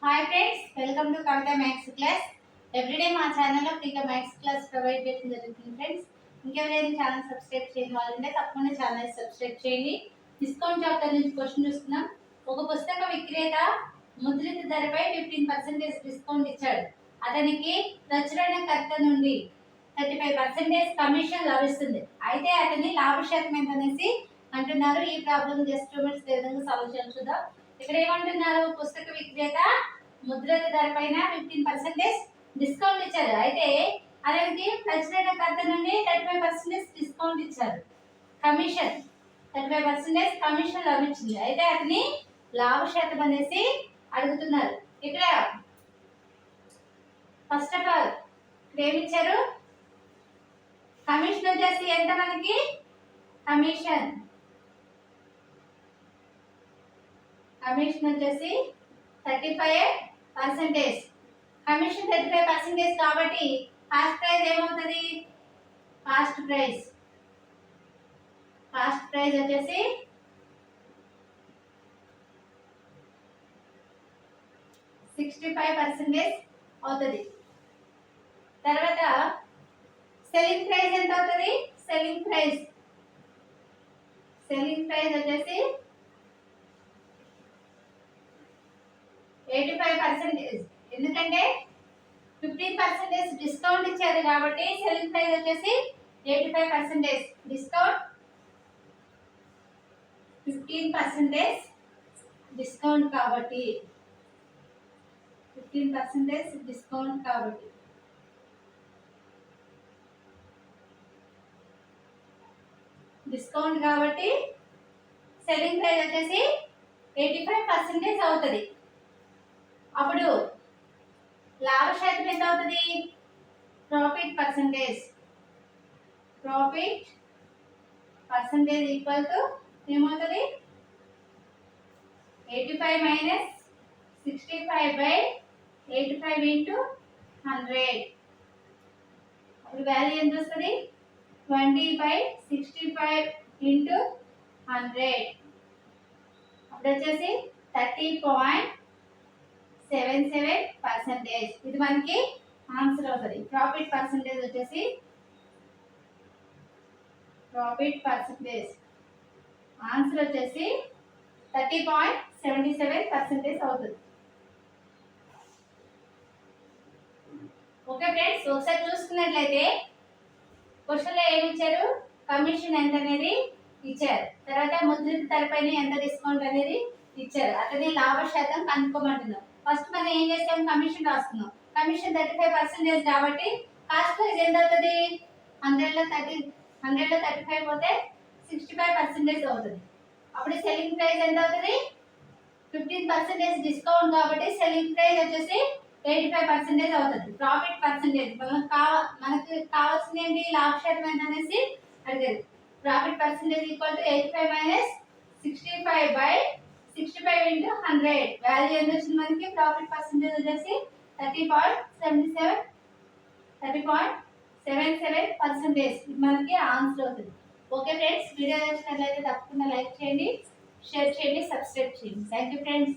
Hi friends, welcome to Kavitha maths class. Everyday మా ఛానల్లో ఫ్రీగా మ్యాథ్స్ క్లాస్ ప్రొవైడ్ చేయడం జరుగుతుంది ఫ్రెండ్స్. ఇంకెవరైనా ఛానల్ సబ్స్క్రైబ్ చేయని వాళ్ళంటే తప్పకుండా ఛానల్ సబ్స్క్రైబ్ చేయండి. డిస్కౌంట్ చాప్టర్ నుంచి క్వశ్చన్ చూస్తున్నాం. ఒక పుస్తక విక్రేత ముద్రిత ధరపై 15% డిస్కౌంట్ ఇచ్చాడు. అతనికి ప్రచురణకర్త నుండి 35% కమిషన్ లభిస్తుంది. అయితే అతని లాభ శాతం ఎంత అనేసి అంటున్నారు. ఈ ప్రాబ్లం జస్ట్ 2 మినిట్స్ ఏ విధంగా సాల్వ్ చేయాలి చూద్దాం. ఇక్కడ ఏమంటున్నారు, పుస్తక విక్రేత ముద్రిత ధర పైన 15% డిస్కౌంట్ ఇచ్చారు. అయితే అతనికి ప్రచురణకర్త నుండి 35% డిస్కౌంట్ ఇచ్చారు. కమిషన్ 35% కమిషన్ లభించింది. అయితే అతని లాభ శాతం అనేసి అడుగుతున్నారు. ఇక్కడ ఫస్ట్ ఆఫ్ ఆల్ ఏమి ఇచ్చారు, కమిషన్ వచ్చేసి ఎంత మనకి, కమిషన్ వచ్చేసి 35%. కమిషన్ 35% కాబట్టి కాస్ట్ ప్రైస్ ఏమవుతుంది, కాస్ట్ ప్రైస్ వచ్చేసి 65% అవుతుంది. తర్వాత సెల్లింగ్ ప్రైస్ ఎంత అవుతుంది, సెల్లింగ్ ప్రైస్ వచ్చేసి 85%. ఎందుకంటే 15% డిస్కౌంట్ ఇచ్చారు కాబట్టి సెల్లింగ్ ప్రైస్ వచ్చేసి 85%. డిస్కౌంట్ 15% డిస్కౌంట్ కాబట్టి 15% డిస్కౌంట్ కాబట్టి సెల్లింగ్ ప్రైస్ వచ్చేసి 85% అవుతుంది. అప్పుడు లాభ శాతం ఎంత అవుతుంది, ప్రాఫిట్ పర్సంటేజ్ ఈక్వల్ టు ఏమవుతుంది, 85 మైనస్ 65/85 ఇంటూ 100. అప్పుడు వాల్యూ ఎంత వస్తుంది, 20/65 ఇంటూ 100. అప్పుడు వచ్చేసి 30.77%. ఇది మనకి ఆన్సర్ అవుతుంది. ప్రాఫిట్ పర్సంటేజ్ వచ్చేసి ఆన్సర్ వచ్చేసి 30.77% అవుతుంది. ఓకే ఫ్రెండ్స్, ఒకసారి చూసుకున్నట్లయితే క్వశ్చన్లో ఏమి ఇచ్చారు, కమిషన్ ఎంత అనేది ఇచ్చారు. తర్వాత ముద్రిత ధరపైన ఎంత డిస్కౌంట్ అనేది ఇచ్చారు. అతని లాభ శాతం కనుక్కోమంటున్నాం. ఫస్ట్ మనం ఏం చేస్తాం, కమిషన్ రాస్తున్నాం. కమిషన్ 35% కాబట్టి కాస్ట్ ప్రైస్ ఎంత అవుతుంది, 100లో 35 పోతే 65% అవుతుంది. అప్పుడు సెల్లింగ్ ప్రైస్ ఎంత అవుతుంది, 15% డిస్కౌంట్ కాబట్టి సెల్లింగ్ ప్రైస్ వచ్చేసి 85% అవుతుంది. ప్రాఫిట్ పర్సంటేజ్ మనకు కావాల్సింది ఏంటి, లాభ శాతం ఎంత అనేసి అడిగారు. Profit percentage equal to 85 minus 65/65 into 100. Value ఎంత వచ్చింది మనకి, ప్రాఫిట్ పర్సంటేజ్ వచ్చేసి 30.77% మనకి ఆన్సర్ అవుతుంది. ఓకే ఫ్రెండ్స్, వీడియో నచ్చినట్లయితే తప్పకుండా లైక్ చేయండి, షేర్ చేయండి, సబ్స్క్రైబ్ చేయండి. Thank you friends.